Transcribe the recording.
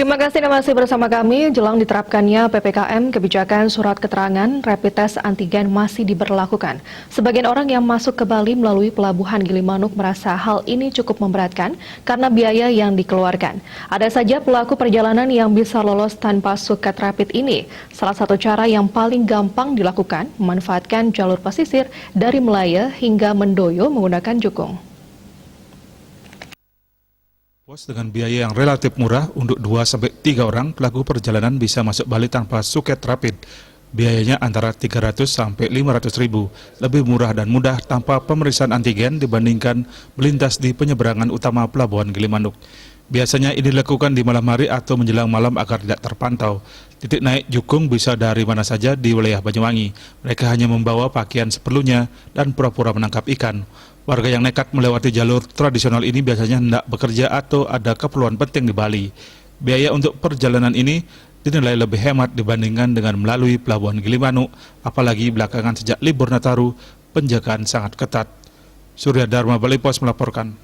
Terima kasih Anda masih bersama kami. Jelang diterapkannya PPKM, kebijakan surat keterangan rapid test antigen masih diberlakukan. Sebagian orang yang masuk ke Bali melalui pelabuhan Gilimanuk merasa hal ini cukup memberatkan karena biaya yang dikeluarkan. Ada saja pelaku perjalanan yang bisa lolos tanpa suket rapid ini. Salah satu cara yang paling gampang dilakukan, memanfaatkan jalur pesisir dari Melaya hingga Mendoyo menggunakan jukung. Dengan biaya yang relatif murah, untuk 2-3 orang, pelaku perjalanan bisa masuk Bali tanpa suket rapid. Biayanya antara 300 sampai 500 ribu, lebih murah dan mudah tanpa pemeriksaan antigen dibandingkan melintas di penyeberangan utama Pelabuhan Gilimanuk. Biasanya ini dilakukan di malam hari atau menjelang malam agar tidak terpantau. Titik naik jukung bisa dari mana saja di wilayah Banyuwangi. Mereka hanya membawa pakaian seperlunya dan pura-pura menangkap ikan. Warga yang nekat melewati jalur tradisional ini biasanya hendak bekerja atau ada keperluan penting di Bali. Biaya untuk perjalanan ini dinilai lebih hemat dibandingkan dengan melalui Pelabuhan Gilimanuk, apalagi belakangan sejak libur Nataru, penjagaan sangat ketat. Surya Dharma Bali Pos melaporkan.